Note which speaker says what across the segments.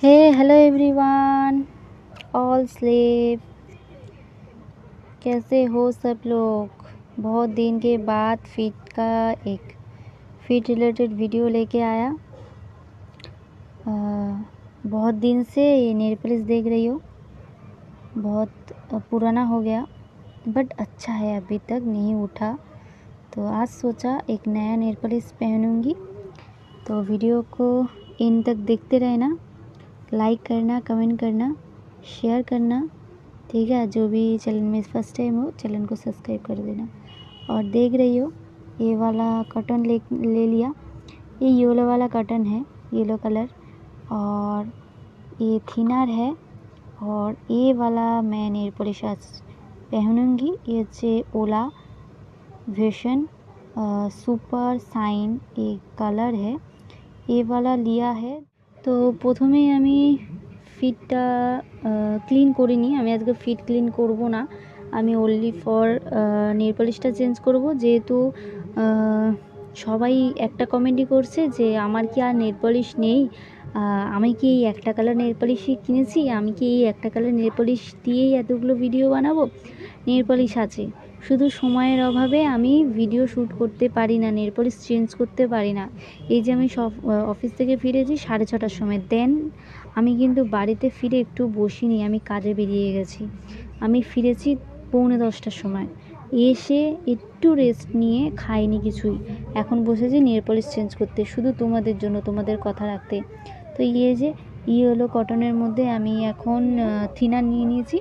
Speaker 1: Hello everyone, all sleep. कैसे हो सब लोग? बहुत दिन के बाद एक फिट रिलेटेड वीडियो लेके आया। बहुत दिन से ये नेल पॉलिश देख रही हो, बहुत पुराना हो गया बट अच्छा है, अभी तक नहीं उठा। तो आज सोचा एक नया नेल पॉलिश पहनूंगी। तो वीडियो को इन तक देखते रहना, लाइक करना, कमेंट करना, शेयर करना, ठीक है। जो भी चैनल में फर्स्ट टाइम हो चैनल को सब्सक्राइब कर देना। और देख रही हो ये वाला कॉटन ले लिया। ये येलो वाला कॉटन है, येलो कलर। और ये थिनर है। और ये वाला मैं नेल पॉलिश आज पहनूंगी। ये अच्छे ओला वेशन सुपर शाइन ये कलर है, ये वाला लिया है। तो প্রথমে আমি ফিটটা ক্লিন করিনি। আমি আজকে ফিট ক্লিন করব না, আমি অনলি ফর নেল পলিশটা চেঞ্জ করব। যেহেতু সবাই একটা কমেন্টই করছে যে আমার কি আর নেল পলিশ নেই, আমি কি এই একটা কালার নেল পলিশই কিনেছি, আমি কি এই একটা কালার নেল পলিশ দিয়েই এতগুলো ভিডিও বানাবো। নেল পলিশ আছে, শুধু সময়ের অভাবে আমি ভিডিও শ্যুট করতে পারি না, নেল পলিশ চেঞ্জ করতে পারি না। এই যে আমি অফিস থেকে ফিরেছি 6:30টার সময়, দেন আমি কিন্তু বাড়িতে ফিরে একটু বসিনি, আমি কাজে বেরিয়ে গেছি। আমি ফিরেছি 9:45টার সময়, এসে একটু রেস্ট নিয়ে খাইনি কিছুই, এখন বসেছি নেল পলিশ চেঞ্জ করতে, শুধু তোমাদের জন্য, তোমাদের কথা রাখতে। তো যে হলো কটনের মধ্যে আমি এখন থিনার নিয়ে নিয়েছি।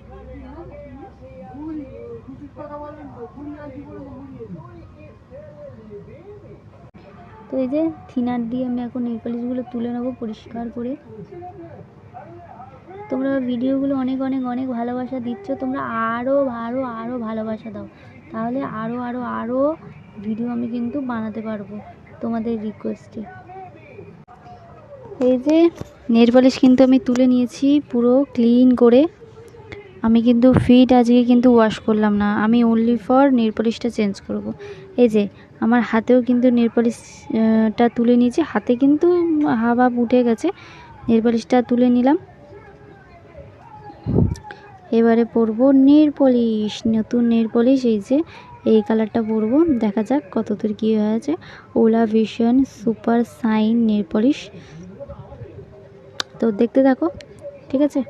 Speaker 1: তো এই যে থিনার দিয়ে আমি এখন নেল পলিশগুলো তুলে নেবো পরিষ্কার করে। তোমরা ভিডিওগুলো অনেক অনেক অনেক ভালোবাসা দিচ্ছ, তোমরা আরও আরও আরও ভালোবাসা দাও, তাহলে আরও আরও আরও ভিডিও আমি কিন্তু বানাতে পারবো তোমাদের রিকোয়েস্টে। এই যে নেল পলিশ কিন্তু আমি তুলে নিয়েছি পুরো ক্লিন করে। আমি কিন্তু ফিট আজকে কিন্তু ওয়াশ করলাম না, আমি অনলি ফর নেল পলিশটা চেঞ্জ করব। এই যে আমার হাতেও কিন্তু নেল পলিশটা তুলে নিয়েছি, হাতে কিন্তু হাওয়া উঠে গেছে। নেল পলিশটা তুলে নিলাম, এবারে পরবো নেল পলিশ, নতুন নেল পলিশ। এই যে এই কালারটা পরবো, দেখা যাক কতদূর কী হয়েছে। OLA vision super shine nail polish. তো দেখতে থাকো, ঠিক আছে।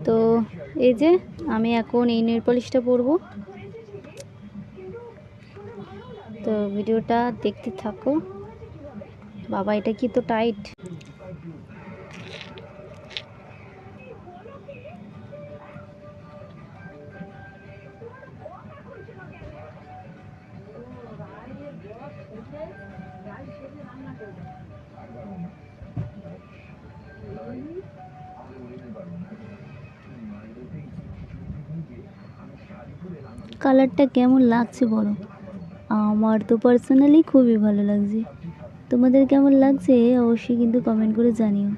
Speaker 1: তো এই যে আমি এখন এই নেল পলিশটা পরবো, তো ভিডিওটা দেখতে থাকো। বাবা এটা কি তো টাইট। কালারটা কেমন লাগছে বলো? আমার তো পার্সোনালি খুবই ভালো লাগছে, তোমাদের কেমন লাগছে অবশ্যই কিন্তু কমেন্ট করে জানিও,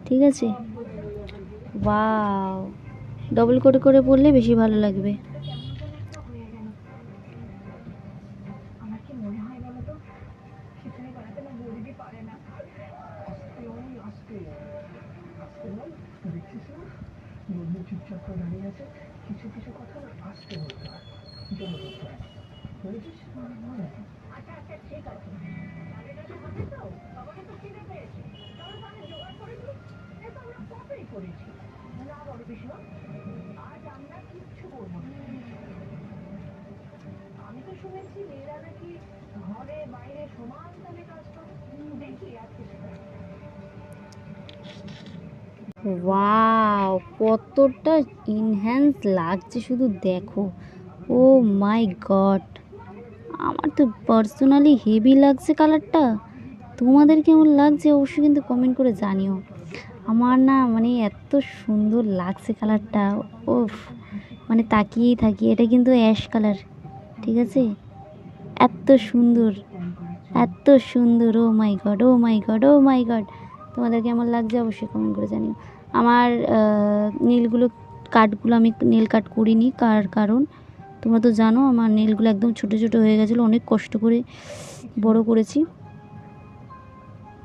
Speaker 1: ঠিক আছে। ওয়াও, ডবল কোট করে পরলে বেশি ভালো লাগবে। চুপচাপ করে দাঁড়িয়ে আছে, কিছু কিছু কথা আসতে বলতে হয়, জন্য করতে হয়। বুঝেছিস? আচ্ছা আচ্ছা ঠিক আছে, আমাকে তো খিদে পেয়েছে, তাহলে আমি জোগাড় করে দিই। এটা আমরা কবেই করেছি। না বড় কৃষ্ণ, আজ আমরা কিচ্ছু করবো না। আমি তো শুনেছি মেয়েরা নাকি ঘরে বাইরে সমান তালে কাজ করে, দেখি আজকে সেটা। ওয়াও, কতটা ইনহ্যান্স লাগছে শুধু দেখো। ও মাই গড, আমার তো পার্সোনালি হেভি লাগছে কালারটা। তোমাদের কেমন লাগছে অবশ্যই কিন্তু কমেন্ট করে জানিও। আমার না মানে এত সুন্দর লাগছে কালারটা, ওফ, মানে তাকিয়েই থাকি। এটা কিন্তু অ্যাশ কালার, ঠিক আছে। এত সুন্দর, এত সুন্দর, ও মাই গড, ও মাই গড, ও মাই গড। তোমাদের কেমন লাগছে অবশ্যই কমেন্ট করে জানিও। আমার কাটগুলো আমি নেল কাট করিনি, কারণ তোমরা তো জানো আমার নেলগুলো একদম ছোটো ছোটো হয়ে গেছিলো, অনেক কষ্ট করে বড় করেছি,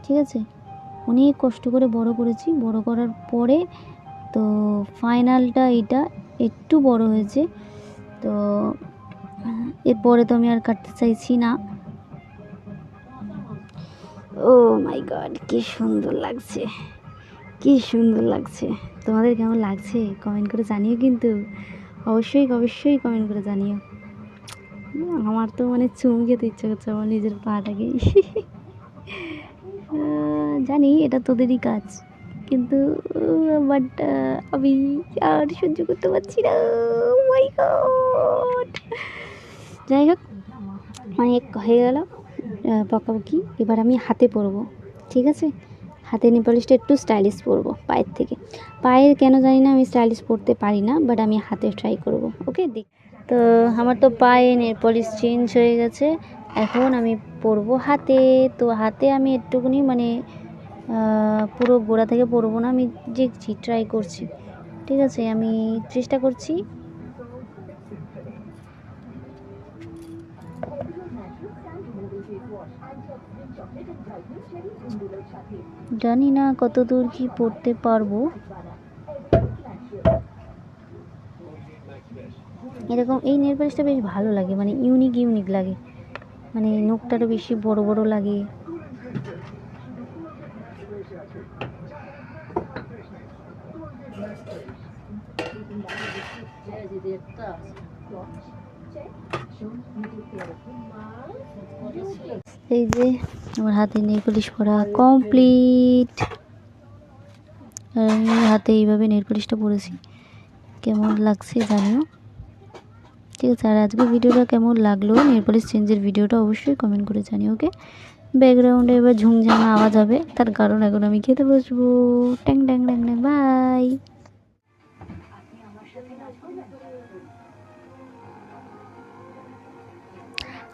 Speaker 1: ঠিক আছে। অনেক কষ্ট করে বড় করেছি। বড় করার পরে তো ফাইনালটা এইটা একটু বড় হয়েছে। তো এরপরে তো আমি আর কাটতে চাইছি না। ও মাই গড, কি সুন্দর লাগছে, কি সুন্দর লাগছে। তোমাদের কেমন লাগছে কমেন্ট করে জানিও, কিন্তু অবশ্যই অবশ্যই কমেন্ট করে জানিও। আমার তো মানে চুমু খেতে ইচ্ছা করছে আমার নিজের পাটাকে। জানি এটা তোদেরই কাজ, কিন্তু বাট আমি আর সহ্য করতে পারছি না। মাই গড, যাই হোক অনেক হয়ে গেল বকাবকি। এবার আমি হাতে পরবো, ঠিক আছে? হাতে নেল পলিশটা একটু স্টাইলিশ পরবো পায়ের থেকে। পায়ের কেন জানি না আমি স্টাইলিশ পরতে পারি না, বাট আমি হাতে ট্রাই করব। ওকে, দেখ। তো আমার তো পায়ে নেল পলিশ চেঞ্জ হয়ে গেছে, এখন আমি পরবো হাতে। তো হাতে আমি একটুখানি মানে পুরো গোড়া থেকে পরবো না, আমি দেখছি, ট্রাই করছি, ঠিক আছে? আমি চেষ্টা করছি। জানি না কত দূর কি পড়তে পারবো। এরকম এই নেল পলিশটা বেশ ভালো লাগে, মানে ইউনিক ইউনিক লাগে, মানে নখটারও বেশি বড় বড় লাগে। এই যে আমার হাতে নেল পলিশ পরা কমপ্লিট, আর আমি হাতে এইভাবে নেল পলিশটা পরেছি। কেমন লাগছে জানিও, ঠিক আছে? আর আজকে ভিডিওটা কেমন লাগলো, নেল পলিশ চেঞ্জের ভিডিওটা, অবশ্যই কমেন্ট করে জানিও। ওকে, ব্যাকগ্রাউন্ডে এবার ঝুমঝামা আওয়াজ হবে, তার কারণ এখন আমি খেতে বসবো। ট্যাং ট্যাং ট্যাং ট্যাং, বাই।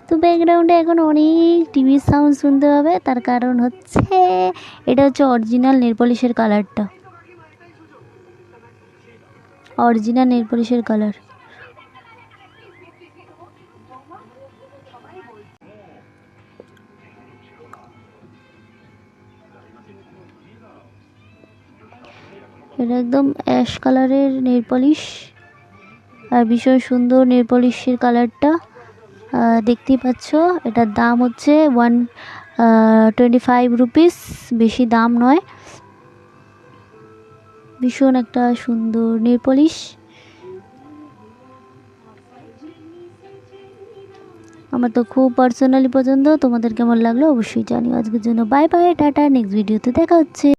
Speaker 1: তো ব্যাকগ্রাউন্ডে এখন অনেক টিভির সাউন্ড শুনতে হবে, তার কারণ হচ্ছে এটা হচ্ছে অরিজিনাল নেল পলিশের কালারটা, অরিজিনাল নেল পলিশের কালার। এটা একদম অ্যাশ কালারের নেল পলিশ, আর ভীষণ সুন্দর নেল পলিশের কালারটা, দেখতেই পাচ্ছ। এটার দাম হচ্ছে 125 রুপিস, বেশি দাম নয়। ভীষণ একটা সুন্দর নেল পলিশ। আমার তো খুব পার্সোনালি পছন্দ। তোমাদের কেমন লাগলো অবশ্যই জানিও। আজকের জন্য বাই বাই, টাটা, নেক্সট ভিডিওতে দেখা হচ্ছে।